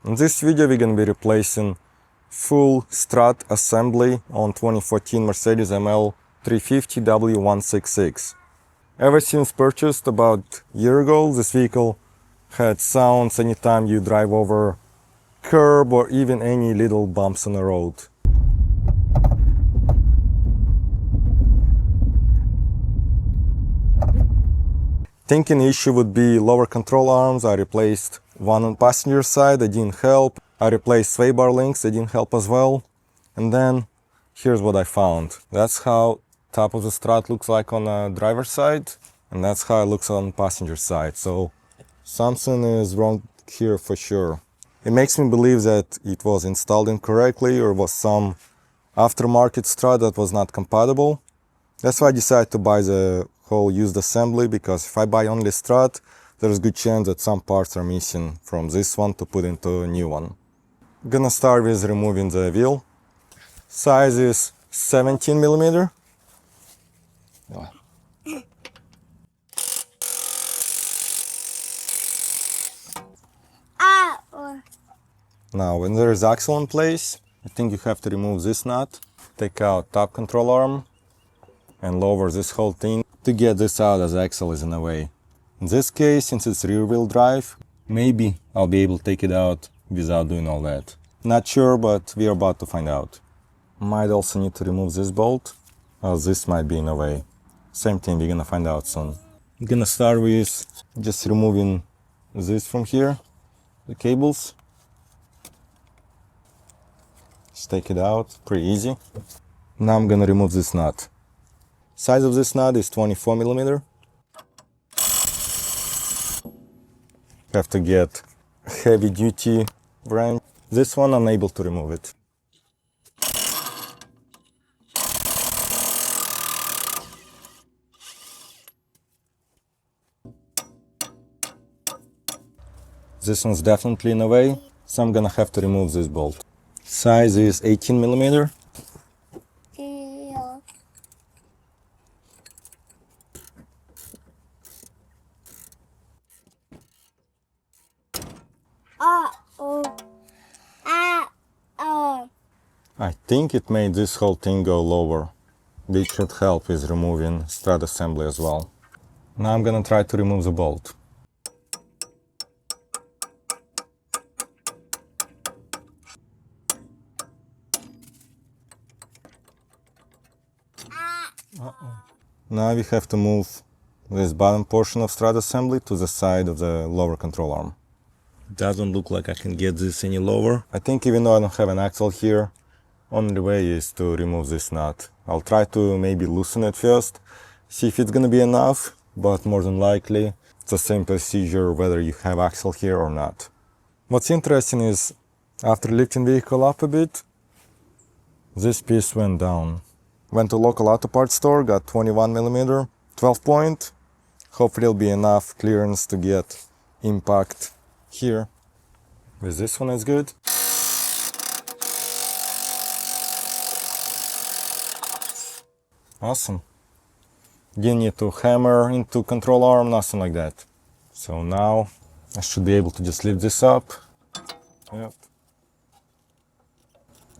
In this video we're going to be replacing full strut assembly on 2014 Mercedes ML350 W166. Ever since purchased about a year ago, this vehicle had sounds anytime you drive over curb or even any little bumps on the road. Thinking the issue would be lower control arms. I replaced one on passenger side, that didn't help. I replaced sway bar links, they didn't help as well. And then here's what I found. That's how top of the strut looks like on the driver's side, and that's how it looks on passenger side. So something is wrong here for sure. It makes me believe that it was installed incorrectly or was some aftermarket strut that was not compatible. That's why I decided to buy the whole used assembly, because if I buy only strut, there's a good chance that some parts are missing from this one to put into a new one. I'm gonna start with removing the wheel. Size is 17 millimeter. Now, when there is axle in place, I think you have to remove this nut, take out top control arm, and lower this whole thing to get this out as the axle is in the way. In this case, since it's rear wheel drive, maybe I'll be able to take it out without doing all that. Not sure, but we're about to find out. Might also need to remove this bolt, as this might be in the way. Same thing, we're gonna find out soon. I'm gonna start with just removing this from here, the cables. Just take it out, pretty easy. Now I'm gonna remove this nut. Size of this nut is 24 millimeter. Have to get a heavy duty wrench. This one I'm able to remove it. This one's definitely in the way, so I'm gonna have to remove this bolt. Size is 18 millimeter. I think it made this whole thing go lower, which should help with removing strut assembly as well. Now I'm gonna try to remove the bolt. Now we have to move this bottom portion of strut assembly to the side of the lower control arm. Doesn't look like I can get this any lower. I think even though I don't have an axle here, only way is to remove this nut. I'll try to maybe loosen it first, see if it's gonna be enough, but more than likely it's the same procedure whether you have axle here or not. What's interesting is after lifting the vehicle up a bit, this piece went down. Went to local auto parts store, got 21 millimeter, 12 point. Hopefully it'll be enough clearance to get impact here. With this one is good. Awesome. Didn't need to hammer into control arm, nothing like that. So now I should be able to just lift this up. Yep.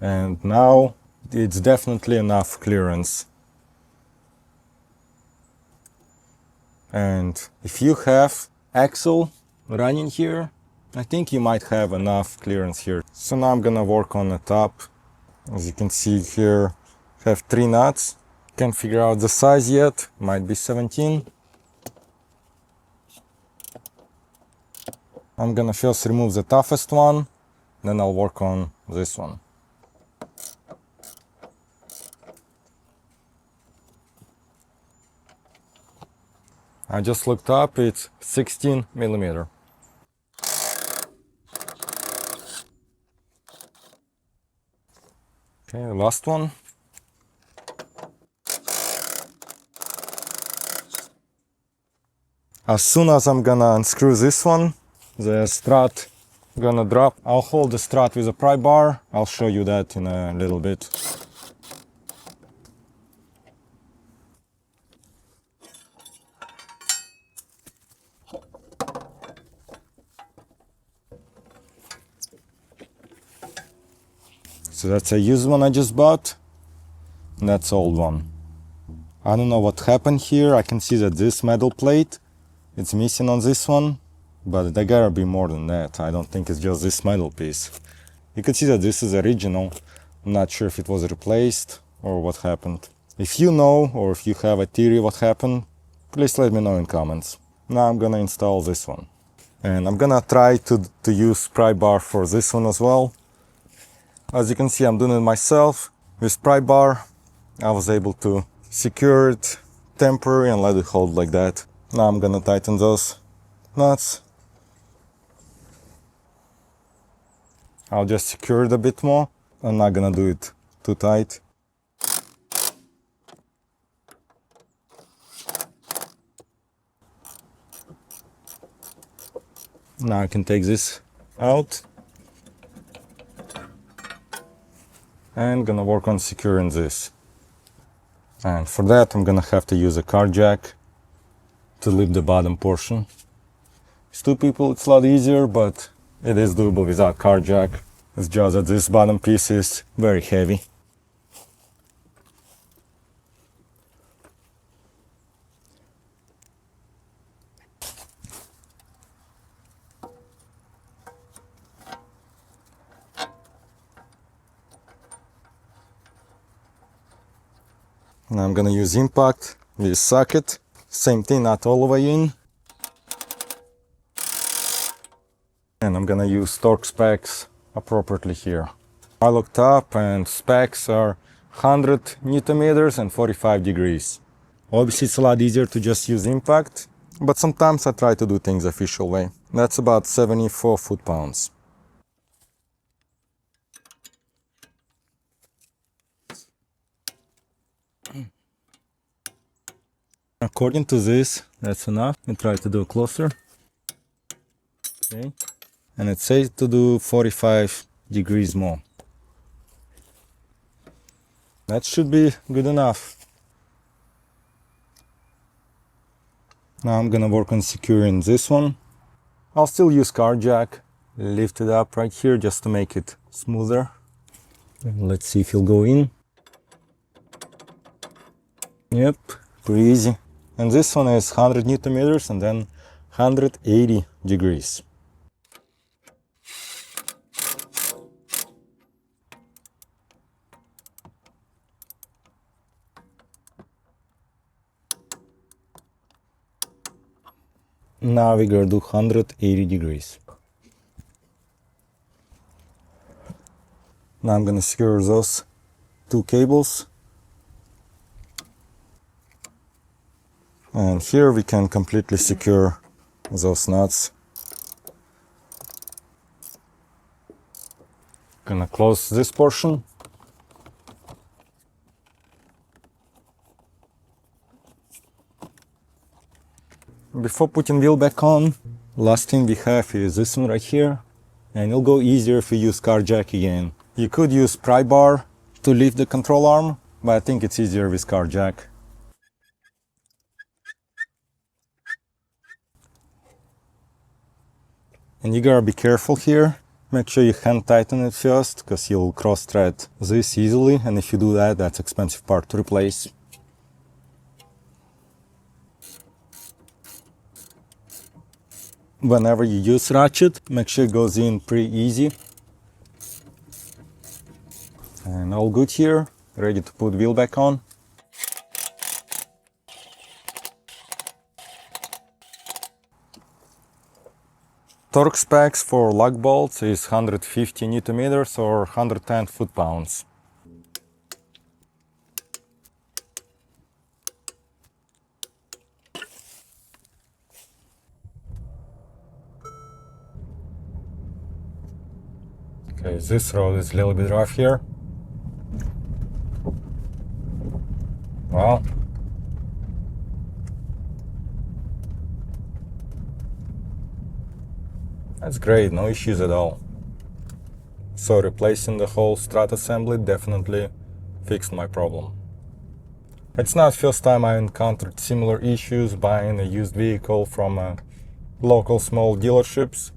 And now it's definitely enough clearance. And if you have axle running here, I think you might have enough clearance here. So now I'm gonna work on the top. As you can see here, I have 3 nuts. Can't figure out the size yet, might be 17. I'm gonna first remove the toughest one, then I'll work on this one. I just looked up, it's 16 millimeter. Okay, the last one. As soon as I'm gonna unscrew this one, the strut gonna drop. I'll hold the strut with a pry bar. I'll show you that in a little bit. So that's a used one I just bought, and that's old one. I don't know what happened here. I can see that this metal plate, it's missing on this one, but there gotta be more than that. I don't think it's just this metal piece. You can see that this is original. I'm not sure if it was replaced or what happened. If you know, or if you have a theory what happened, please let me know in comments. Now I'm gonna install this one. And I'm gonna try to use pry bar for this one as well. As you can see, I'm doing it myself. With pry bar, I was able to secure it temporarily and let it hold like that. Now I'm gonna tighten those nuts. I'll just secure it a bit more. I'm not gonna do it too tight. Now I can take this out and gonna work on securing this. And for that I'm gonna have to use a car jack to lift the bottom portion. With two people it's a lot easier, but it is doable without car jack. It's just that this bottom piece is very heavy. Now I'm gonna use impact with this socket. Same thing, not all the way in. And I'm gonna use torque specs appropriately here. I looked up and specs are 100 Newton meters and 45 degrees. Obviously it's a lot easier to just use impact, but sometimes I try to do things the official way. That's about 74 foot-pounds. According to this, that's enough. I'll try to do it closer. Okay. And it says to do 45 degrees more. That should be good enough. Now I'm gonna work on securing this one. I'll still use car jack. Lift it up right here just to make it smoother. And let's see if he'll go in. Yep, pretty easy. And this one is 100 Newton meters and then 180 degrees. Now we're gonna do 180 degrees. Now I'm gonna secure those two cables. And here we can completely secure those nuts. Gonna close this portion. Before putting wheel back on, last thing we have is this one right here, and it'll go easier if you use car jack again. You could use pry bar to lift the control arm, but I think it's easier with car jack. And you gotta be careful here. Make sure you hand tighten it first, because you'll cross thread this easily, and if you do that, that's an expensive part to replace. Whenever you use ratchet, make sure it goes in pretty easy. And all good here, ready to put wheel back on. Torque specs for lug bolts is 150 Newton meters or 110 foot-pounds. Okay, this road is a little bit rough here. Well, that's great, no issues at all. So replacing the whole strut assembly definitely fixed my problem. It's not the first time I encountered similar issues buying a used vehicle from local small dealerships.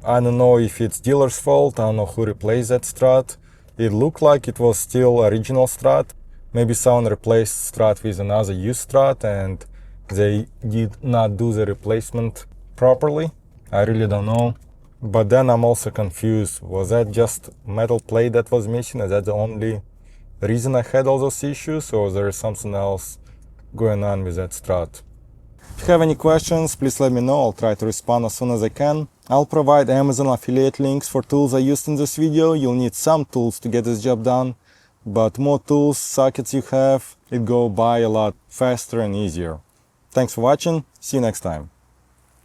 I don't know if it's dealer's fault, I don't know who replaced that strut, It looked like it was still original strut. Maybe someone replaced strut with another used strut and they did not do the replacement properly. I really don't know. But then I'm also confused. Was that just metal plate that was missing? Is that the only reason I had all those issues, or there is something else going on with that strut? If you have any questions, please let me know. I'll try to respond as soon as I can. I'll provide Amazon affiliate links for tools I used in this video. You'll need some tools to get this job done, but more tools, sockets you have, it go by a lot faster and easier. Thanks for watching. See you next time.